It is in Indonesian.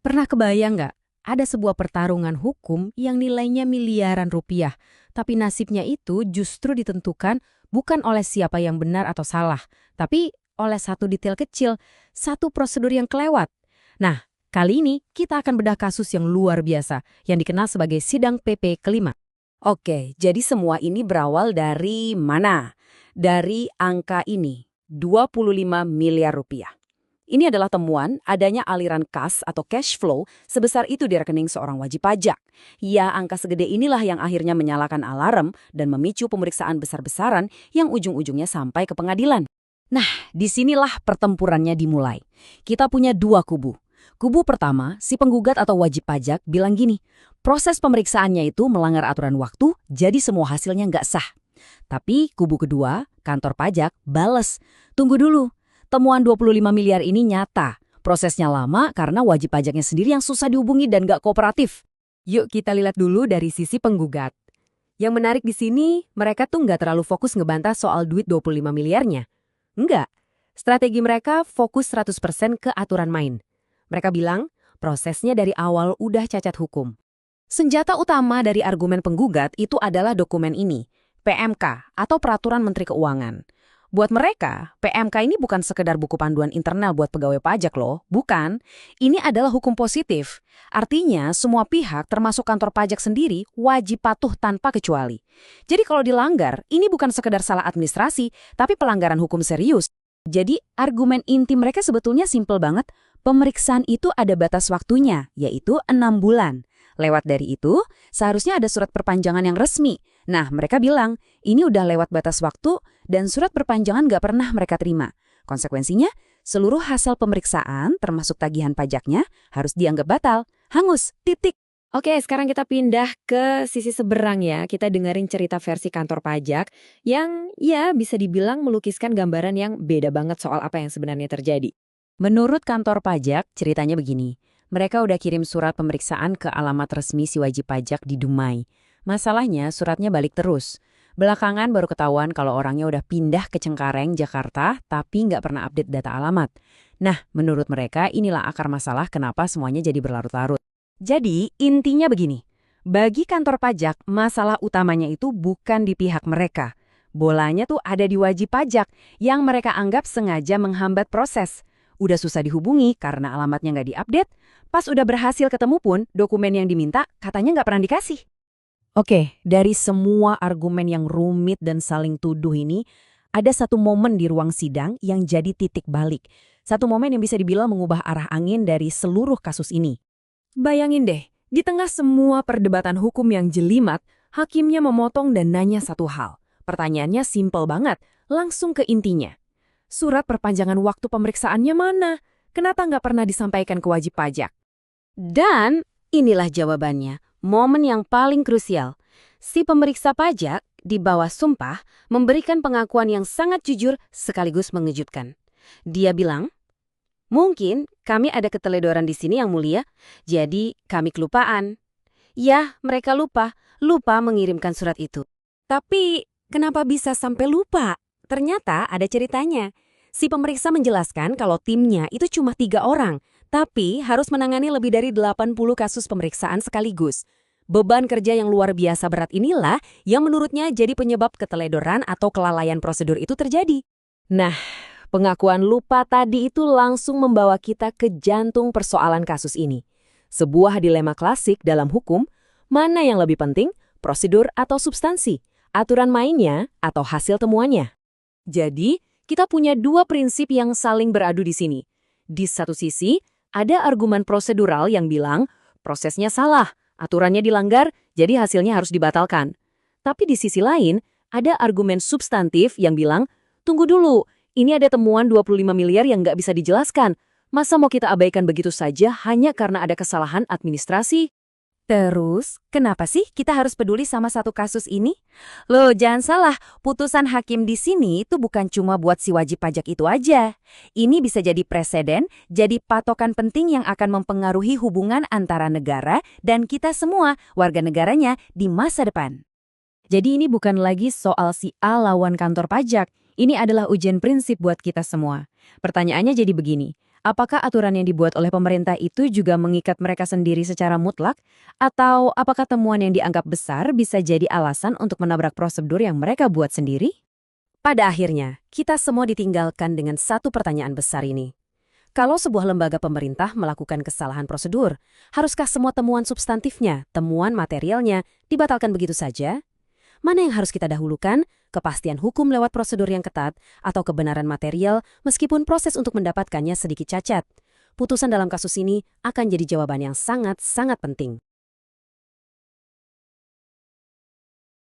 Pernah kebayang nggak? Ada sebuah pertarungan hukum yang nilainya miliaran rupiah, tapi nasibnya itu justru ditentukan bukan oleh siapa yang benar atau salah, tapi oleh satu detail kecil, satu prosedur yang kelewat. Nah, kali ini kita akan bedah kasus yang luar biasa, yang dikenal sebagai sidang PP kelima. Oke, jadi semua ini berawal dari mana? Dari angka ini, 25 miliar rupiah. Ini adalah temuan adanya aliran kas atau cash flow sebesar itu di rekening seorang wajib pajak. Ya, angka segede inilah yang akhirnya menyalakan alarm dan memicu pemeriksaan besar-besaran yang ujung-ujungnya sampai ke pengadilan. Nah, disinilah pertempurannya dimulai. Kita punya dua kubu. Kubu pertama, si penggugat atau wajib pajak bilang gini, proses pemeriksaannya itu melanggar aturan waktu, jadi semua hasilnya nggak sah. Tapi kubu kedua, kantor pajak, bales. Tunggu dulu, temuan 25 miliar ini nyata. Prosesnya lama karena wajib pajaknya sendiri yang susah dihubungi dan nggak kooperatif. Yuk kita lihat dulu dari sisi penggugat. Yang menarik di sini, mereka tuh nggak terlalu fokus ngebantah soal duit 25 miliarnya. Enggak. Strategi mereka fokus 100% ke aturan main. Mereka bilang, prosesnya dari awal udah cacat hukum. Senjata utama dari argumen penggugat itu adalah dokumen ini, PMK atau Peraturan Menteri Keuangan. Buat mereka, PMK ini bukan sekedar buku panduan internal buat pegawai pajak loh, bukan. Ini adalah hukum positif. Artinya, semua pihak termasuk kantor pajak sendiri wajib patuh tanpa kecuali. Jadi kalau dilanggar, ini bukan sekedar salah administrasi, tapi pelanggaran hukum serius. Jadi, argumen inti mereka sebetulnya simpel banget. Pemeriksaan itu ada batas waktunya, yaitu 6 bulan. Lewat dari itu, seharusnya ada surat perpanjangan yang resmi. Nah, mereka bilang, ini udah lewat batas waktu dan surat perpanjangan nggak pernah mereka terima. Konsekuensinya, seluruh hasil pemeriksaan, termasuk tagihan pajaknya, harus dianggap batal. Hangus, titik. Oke, sekarang kita pindah ke sisi seberang ya. Kita dengerin cerita versi kantor pajak yang ya bisa dibilang melukiskan gambaran yang beda banget soal apa yang sebenarnya terjadi. Menurut kantor pajak, ceritanya begini. Mereka udah kirim surat pemeriksaan ke alamat resmi si wajib pajak di Dumai. Masalahnya suratnya balik terus. Belakangan baru ketahuan kalau orangnya udah pindah ke Cengkareng, Jakarta, tapi nggak pernah update data alamat. Nah, menurut mereka inilah akar masalah kenapa semuanya jadi berlarut-larut. Jadi, intinya begini. Bagi kantor pajak, masalah utamanya itu bukan di pihak mereka. Bolanya tuh ada di wajib pajak yang mereka anggap sengaja menghambat proses. Udah susah dihubungi karena alamatnya nggak diupdate, pas udah berhasil ketemu pun, dokumen yang diminta katanya nggak pernah dikasih. Oke, dari semua argumen yang rumit dan saling tuduh ini, ada satu momen di ruang sidang yang jadi titik balik. Satu momen yang bisa dibilang mengubah arah angin dari seluruh kasus ini. Bayangin deh, di tengah semua perdebatan hukum yang jelimat, hakimnya memotong dan nanya satu hal. Pertanyaannya simpel banget, langsung ke intinya. Surat perpanjangan waktu pemeriksaannya mana? Kenapa nggak pernah disampaikan ke wajib pajak? Dan inilah jawabannya, momen yang paling krusial. Si pemeriksa pajak di bawah sumpah memberikan pengakuan yang sangat jujur sekaligus mengejutkan. Dia bilang, mungkin kami ada keteledoran di sini yang mulia, jadi kami kelupaan. Ya, mereka lupa mengirimkan surat itu. Tapi kenapa bisa sampai lupa? Ternyata ada ceritanya. Si pemeriksa menjelaskan kalau timnya itu cuma 3 orang, tapi harus menangani lebih dari 80 kasus pemeriksaan sekaligus. Beban kerja yang luar biasa berat inilah yang menurutnya jadi penyebab keteledoran atau kelalaian prosedur itu terjadi. Nah, pengakuan lupa tadi itu langsung membawa kita ke jantung persoalan kasus ini. Sebuah dilema klasik dalam hukum, mana yang lebih penting, prosedur atau substansi, aturan mainnya atau hasil temuannya. Jadi, kita punya dua prinsip yang saling beradu di sini. Di satu sisi, ada argumen prosedural yang bilang prosesnya salah, aturannya dilanggar, jadi hasilnya harus dibatalkan. Tapi di sisi lain, ada argumen substantif yang bilang, tunggu dulu, ini ada temuan 25 miliar yang nggak bisa dijelaskan. Masa mau kita abaikan begitu saja hanya karena ada kesalahan administrasi? Terus, kenapa sih kita harus peduli sama satu kasus ini? Loh, jangan salah, putusan hakim di sini itu bukan cuma buat si wajib pajak itu aja. Ini bisa jadi preseden, jadi patokan penting yang akan mempengaruhi hubungan antara negara dan kita semua, warga negaranya, di masa depan. Jadi ini bukan lagi soal si A lawan kantor pajak, ini adalah ujian prinsip buat kita semua. Pertanyaannya jadi begini, Apakah aturan yang dibuat oleh pemerintah itu juga mengikat mereka sendiri secara mutlak? Atau apakah temuan yang dianggap besar bisa jadi alasan untuk menabrak prosedur yang mereka buat sendiri? Pada akhirnya, kita semua ditinggalkan dengan satu pertanyaan besar ini. Kalau sebuah lembaga pemerintah melakukan kesalahan prosedur, haruskah semua temuan substantifnya, temuan materialnya, dibatalkan begitu saja? Mana yang harus kita dahulukan? Kepastian hukum lewat prosedur yang ketat atau kebenaran material meskipun proses untuk mendapatkannya sedikit cacat? Putusan dalam kasus ini akan jadi jawaban yang sangat-sangat penting.